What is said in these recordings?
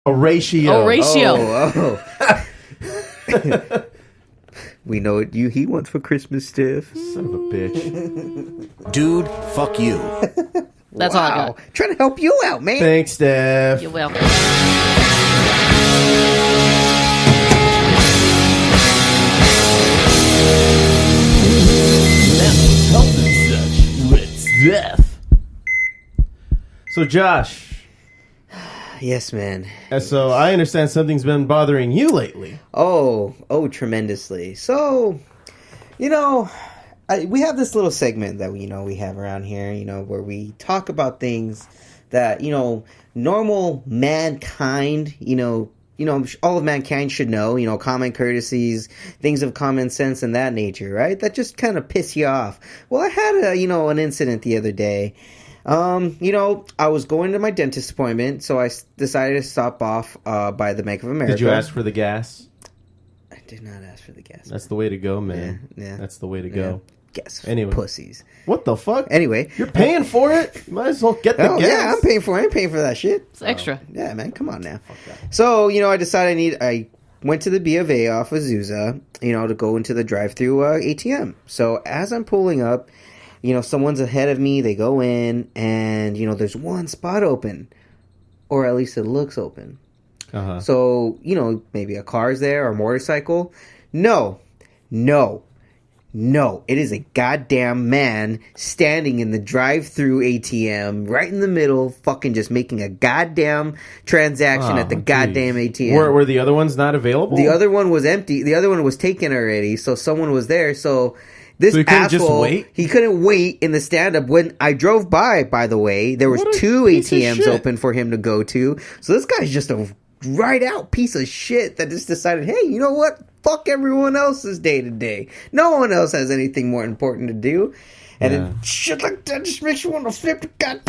A ratio. A ratio. Oh. We know what he wants for Christmas, Steph. Son of a bitch. Dude, fuck you. That's all I got. Trying to help you out, man. Thanks, Steph. You're welcome. Health and such with Steph. So, Josh. Yes, man. So, I understand something's been bothering you lately. Oh, tremendously. So, we have this little segment that we have around here, where we talk about things that, normal mankind, all of mankind should know, common courtesies, things of common sense and that nature, right? That just kind of piss you off. Well, I had an incident the other day. I was going to my dentist appointment, so I decided to stop off by the Bank of America. Did you ask for the gas? I did not ask for the gas. That's the way to go, man. Yeah. That's the way to go. Gas anyway. Pussies. What the fuck? Anyway. You're paying for it? You might as well get the gas. Yeah, I'm paying for it. I ain't paying for that shit. It's extra. Yeah, man, come on now. So, I decided I went to the B of A off of Azusa, to go into the drive-through ATM. So, as I'm pulling up, someone's ahead of me, they go in, and, there's one spot open. Or at least it looks open. Uh-huh. So, maybe a car's there or a motorcycle. No. It is a goddamn man standing in the drive-through ATM right in the middle, fucking just making a goddamn transaction at the goddamn ATM. Were the other ones not available? The other one was empty. The other one was taken already, so someone was there. So this he couldn't asshole, just wait? He couldn't wait in the stand-up. When I drove by the way, there was 2 ATMs open for him to go to. So this guy's just a right-out piece of shit that just decided, hey, you know what? Fuck everyone else's day to day. No one else has anything more important to do. And then shit like that just makes you want to flip the goddamn.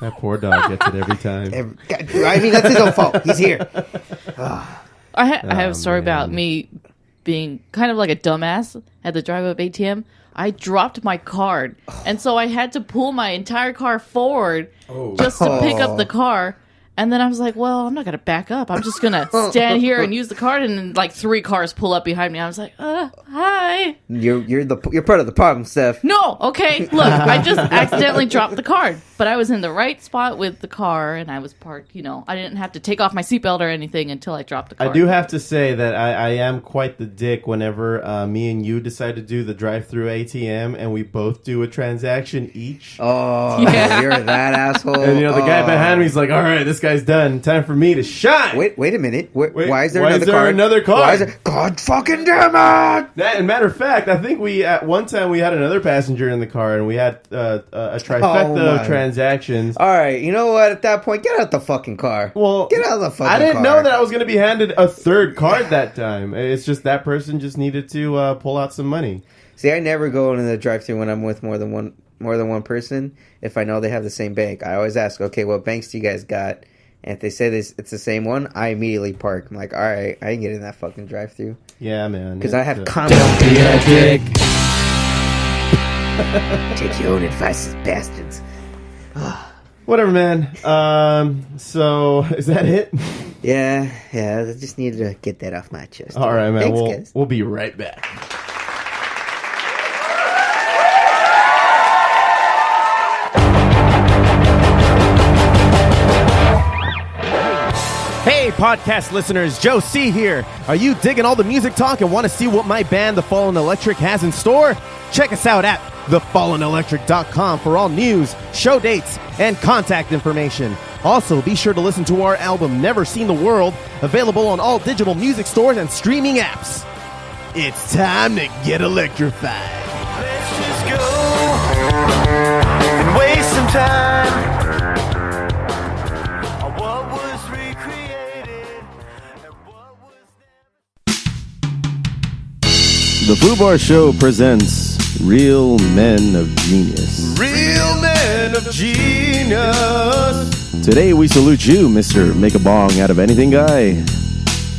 That poor dog gets it every time. That's his own fault. He's here. I have a story about me being kind of like a dumbass at the drive-up ATM. I dropped my card, and so I had to pull my entire car forward just to pick up the car. And then I was like, well, I'm not going to back up. I'm just going to stand here and use the card. And then, like, 3 cars pull up behind me. I was like, hi. You're part of the problem, Steph. No, okay. Look, I just accidentally dropped the card. But I was in the right spot with the car, and I was parked, I didn't have to take off my seatbelt or anything until I dropped the card. I do have to say that I am quite the dick whenever me and you decide to do the drive-through ATM, and we both do a transaction each. Oh, yeah. You're that asshole. And, the guy behind me is like, all right, this guy's done. Time for me to shine. Wait a minute. Why is there another card? Why is there? God fucking damn it! And matter of fact, I think at one time we had another passenger in the car, and we had a trifecta of transactions. All right, you know what? At that point, get out the fucking car. Well, get out of the fucking car. I didn't know that I was going to be handed a third card that time. It's just that person just needed to pull out some money. See, I never go into the drive-thru when I'm with more than one person. If I know they have the same bank, I always ask, okay, what banks do you guys got? And if they say it's the same one, I immediately park. I'm like, all right, I ain't getting that fucking drive-thru. Yeah, man. Because I have confidence. Don't be a dick. Take your own advice, bastards. Whatever, man. So, is that it? Yeah, I just needed to get that off my chest. All right, man. Thanks, we'll be right back. Hey, podcast listeners, Joe C. here. Are you digging all the music talk and want to see what my band, The Fallen Electric, has in store? Check us out at thefallenelectric.com for all news, show dates, and contact information. Also, be sure to listen to our album, Never Seen the World, available on all digital music stores and streaming apps. It's time to get electrified. Let's just go and waste some time. The Foo Bar Show presents Real Men of Genius. Real Men of Genius. Today we salute you, Mr. Make a Bong Out of Anything Guy.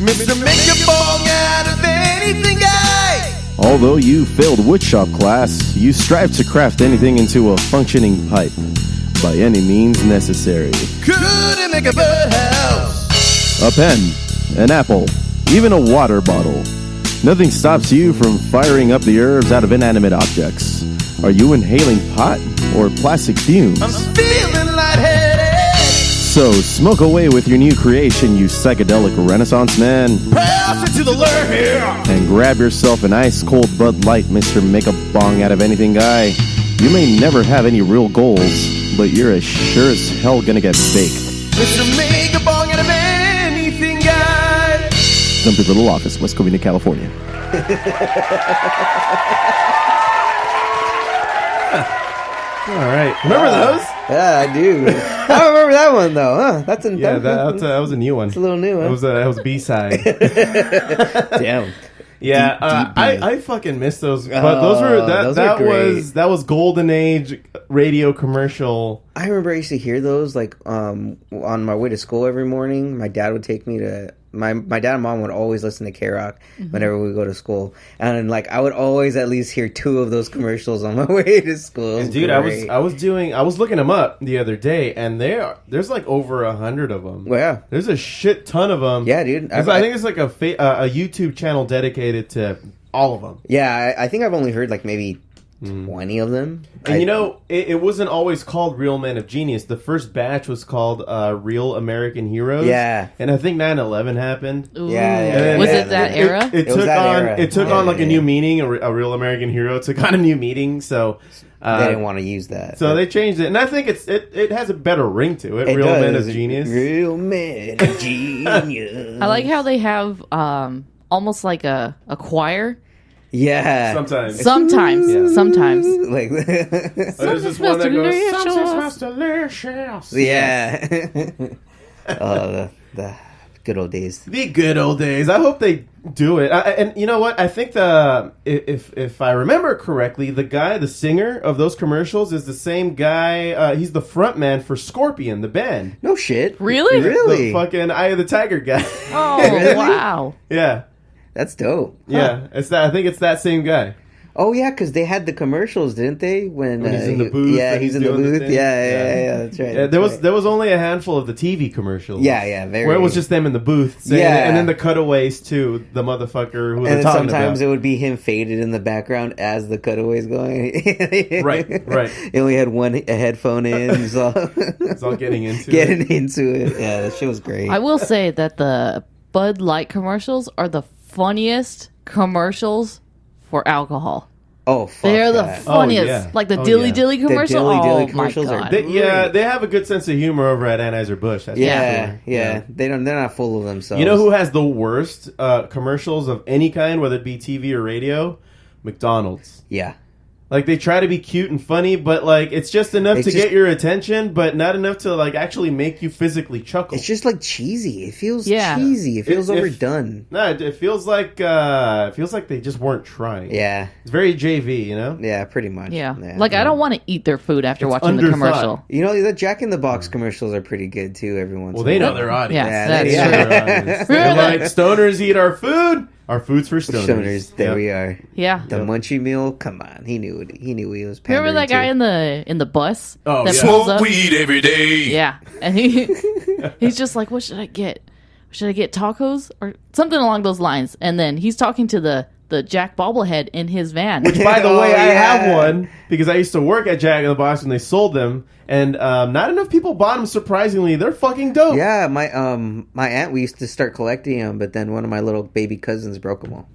Mr. Make a Bong Out of Anything Guy. Although you failed woodshop class, you strive to craft anything into a functioning pipe. by any means necessary. Couldn't make a birdhouse. A pen, an apple, even a water bottle. Nothing stops you from firing up the herbs out of inanimate objects. Are you inhaling pot or plastic fumes? I'm feeling lightheaded. So smoke away with your new creation, you psychedelic renaissance man. Pass it to the left here. And grab yourself an ice-cold Bud Light, Mr. Make a Bong Out of Anything guy. You may never have any real goals, but you're as sure as hell gonna get baked. Mr. Make a bong out of anything, guy. Come to the little office, West Covina, California. All right. Remember those? Yeah, I do. I don't remember that one though. Huh? That was a new one. It's a little new. Huh? That was B-side. Damn. Yeah, I fucking miss those. But those were that was golden age radio commercial. I remember I used to hear those like on my way to school every morning. My dad would take me to my dad and mom would always listen to K-Rock whenever we go to school, and like I would always at least hear 2 of those commercials on my way to school. And dude, I was looking them up the other day, and there's like over 100 of them. Well, yeah, there's a shit ton of them. Yeah, dude. I think it's like a YouTube channel dedicated to all of them. Yeah, I think I've only heard like maybe 20 of them. And it wasn't always called Real Men of Genius. The first batch was called Real American Heroes. Yeah. And I think 9/11 happened. Ooh. Yeah. Was it that era? It took on like a new meaning. A Real American Hero took on a new meaning. So they didn't want to use that. So they changed it. And I think it has a better ring to it. Real Men of Genius. Real Men of Genius. I like how they have almost like a choir. Yeah. Sometimes. Like there's this one that goes, "Something smells delicious." Yeah. The good old days. The good old days. I hope they do it. And you know what? I think if I remember correctly, the singer of those commercials is the same guy. He's the front man for Scorpion, the band. No shit. Really? Really? The fucking Eye of the Tiger guy. Oh, Really? wow. Yeah. That's dope. Yeah. It's that. I think it's that same guy. Oh yeah, because they had the commercials, didn't they? When he's in the booth. Yeah, he's in the doing booth. thing. Yeah, that's right. Yeah, there was only a handful of the TV commercials. Yeah, where it was just them in the booth. Saying, Yeah. and then the cutaways to the motherfucker who they're And talking sometimes about. it would be him faded in the background as the cutaways going. Right. He only had a headphone in. He's all It's all getting into it. Yeah, that shit was great. I will say that the Bud Light commercials are the funniest commercials for alcohol. Oh, fuck They're the that. funniest. Oh, yeah. Like the Oh, Dilly yeah. Dilly commercial. Dilly Dilly Oh, commercials my are God. They have a good sense of humor over at Anheuser-Busch. That's Yeah, for sure. yeah. They're not full of themselves. You know who has the worst commercials of any kind, whether it be TV or radio? McDonald's. Yeah. Like, they try to be cute and funny, but, like, it's just enough to get your attention, but not enough to, like, actually make you physically chuckle. It's just, like, cheesy. It feels Yeah. cheesy. It feels overdone. No, it feels like they just weren't trying. Yeah. It's very JV, you know? Yeah, pretty much. Yeah. Like, I don't want to eat their food after It's watching the underthought. commercial. You know, the Jack in the Box commercials are pretty good, too, every once Well, in a they know while. their audience. Yeah, they- that's yeah. true. Their audience. They're like, stoners eat our food. Our food's for stoners. Stoners, there Yep. we are. Yeah. The munchie meal, come on. He knew it. He knew he was Remember pandering that guy to. in the bus Oh, that yeah. pulls Smoke up? weed every day. Yeah, and he's just like, "What should I get? Should I get tacos or something along those lines?" And then he's talking to the Jack bobblehead in his van. Which, by the Oh, way, I yeah. have one because I used to work at Jack in the Box when they sold them, and not enough people bought them. Surprisingly, they're fucking dope. Yeah, my aunt, we used to start collecting them, but then one of my little baby cousins broke them all.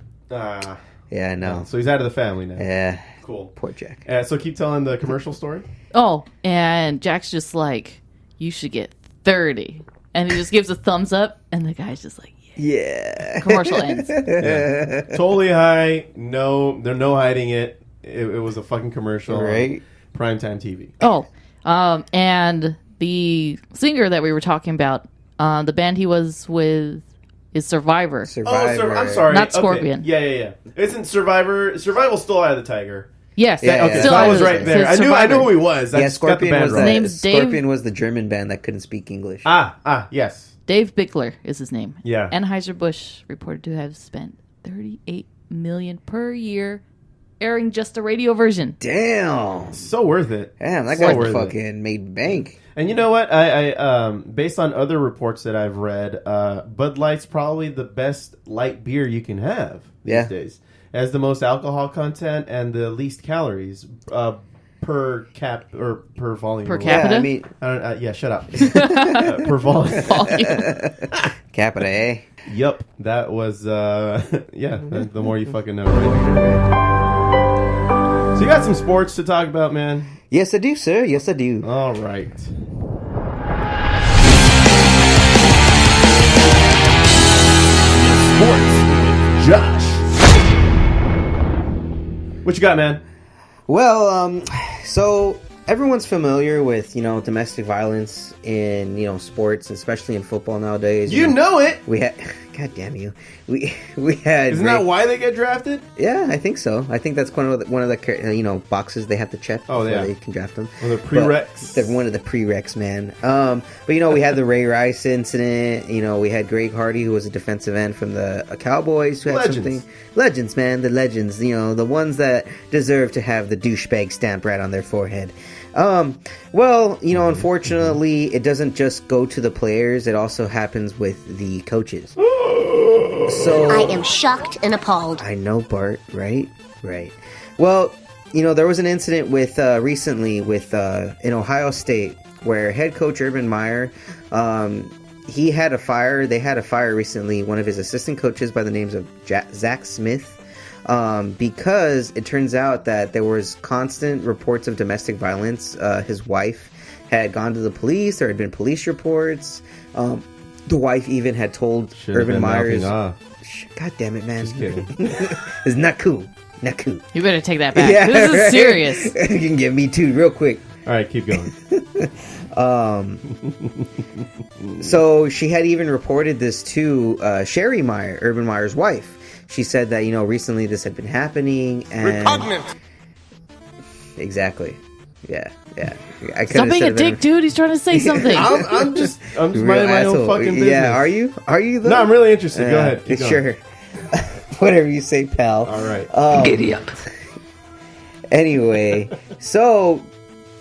Yeah, I know. So he's out of the family now. Yeah. Cool. Poor Jack. So keep telling the commercial story. Oh, and Jack's just like, "You should get 30," and he just gives a thumbs up, and the guy's just like, Yeah. commercial ends. Totally high. No, they're no hiding it. It was a fucking commercial. Right. Primetime TV. Oh, and the singer that we were talking about, the band he was with is Survivor. Survivor. I'm sorry. Not Okay. Scorpion. Yeah. Isn't Survival's still Eye of the Tiger? Yes. Yeah, Okay, yeah. so I was Still right there. says I knew Survivor. who he was. I Yeah, just got the Scorpion band was wrong. the Name's Dave. Scorpion was the German band that couldn't speak English. Yes. Dave Bickler is his name. Yeah. Anheuser-Busch reported to have spent $38 million per year airing just the radio version. Damn. So worth it. Damn, that So guy worth it. fucking made bank. And you know what? I based on other reports that I've read, Bud Light's probably the best light beer you can have these days. It has the most alcohol content and the least calories per volume. Per capita? Yeah, I mean, shut up. Per volume. capita, eh? Yup, that was the more you fucking know, right? So you got some sports to talk about, man. Yes, I do, sir. Yes, I do. All right. Sports with Josh. What you got, man? Well, so everyone's familiar with, domestic violence in, sports, especially in football nowadays. You know it. We had, God damn you, we had. Isn't that why they get drafted? Yeah, I think so. I think that's one of the boxes they have to check before they can draft them. One of the prereqs. They're one of the prereqs, man. But we had the Ray Rice incident. We had Greg Hardy, who was a defensive end from the Cowboys, who had something. Legends, man, the legends. The ones that deserve to have the douchebag stamp right on their forehead. Unfortunately, it doesn't just go to the players. It also happens with the coaches. So I am shocked and appalled. I know, Bart. Right. Well, there was an incident with recently with in Ohio State where head coach Urban Meyer, he had a fire. They had a fire recently. One of his assistant coaches by the names of Zach Smith. Because it turns out that there was constant reports of domestic violence. His wife had gone to the police. There had been police reports. The wife even had told Urban Meyer. God damn it, man! Just kidding. It's not cool. Not cool. You better take that back. Yeah, this is serious. You can get me too, real quick. All right, keep going. So she had even reported this to Sherry Meyer, Urban Meyer's wife. She said that, recently this had been happening and... Repugnant! Exactly. Yeah. Stop being a dick, dude. He's trying to say something. I'm just minding my own fucking business. Yeah, are you? Are you though? No, I'm really interested. Go ahead. Keep going. Sure. Whatever you say, pal. All right. Giddy up. Anyway, so...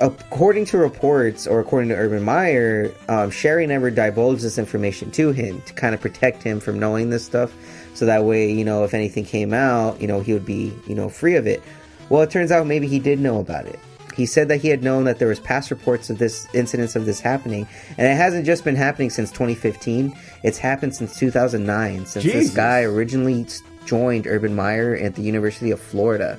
According to reports, or according to Urban Meyer, Sherry never divulged this information to him to kind of protect him from knowing this stuff. So that way, if anything came out, he would be, free of it. Well, it turns out maybe he did know about it. He said that he had known that there was past reports of this incidents of this happening. And it hasn't just been happening since 2015. It's happened since 2009, since this guy originally joined Urban Meyer at the University of Florida.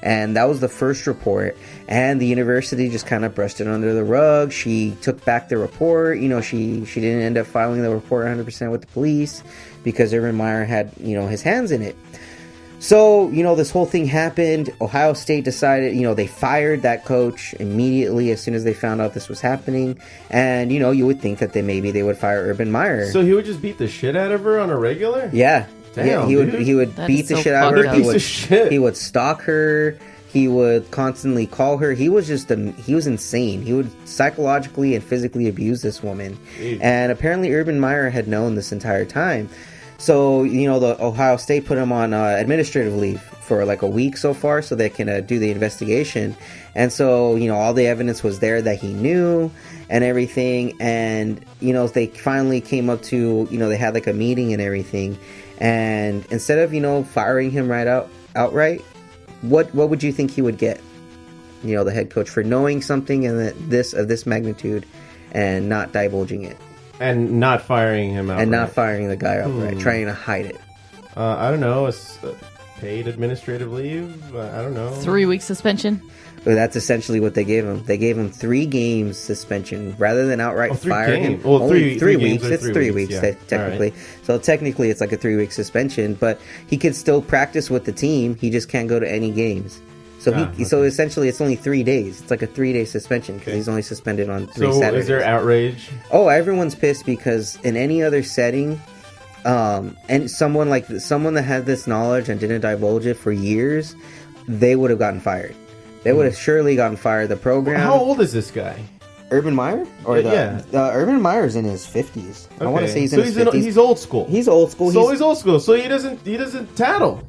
And that was the first report. And the university just kind of brushed it under the rug. She took back the report. She didn't end up filing the report 100% with the police because Urban Meyer had, his hands in it. So, this whole thing happened. Ohio State decided, they fired that coach immediately as soon as they found out this was happening. And, you would think that maybe they would fire Urban Meyer. So he would just beat the shit out of her on a regular? Yeah. Damn, he would beat the shit out of her. He would stalk her. He would constantly call her. He was insane. He would psychologically and physically abuse this woman. Jeez. And apparently Urban Meyer had known this entire time. So, the Ohio State put him on administrative leave for like a week so far so they can do the investigation. And so, all the evidence was there that he knew and everything. And, they finally came up to, they had like a meeting and everything. And instead of, firing him outright, what would you think he would get? The head coach for knowing something and of this magnitude and not divulging it. And not firing him outright. And not firing the guy outright, trying to hide it. I don't know, paid administrative leave? I don't know. 3 week suspension? But that's essentially what they gave him. They gave him 3 games suspension rather than outright fire him. Well, only 3 weeks. It's 3 weeks, yeah. Technically. Right. So technically it's like a 3 week suspension, but he could still practice with the team. He just can't go to any games. So so essentially it's only 3 days. It's like a 3-day suspension because he's only suspended on 3 Saturdays. So is there outrage? Oh, everyone's pissed because in any other setting, and someone that had this knowledge and didn't divulge it for years, they would have gotten fired. They would have surely gotten fired. The program. How old is this guy? Urban Meyer? Urban Meyer's in his 50s. Okay. I want to say he's in his 50s. He's old school. He's old school. So he's old school. So he doesn't tattle.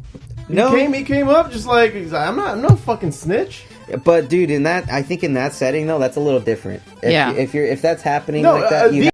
No. He came up just like, I'm no fucking snitch. But dude, I think in that setting though, that's a little different. If that's happening No, like that, you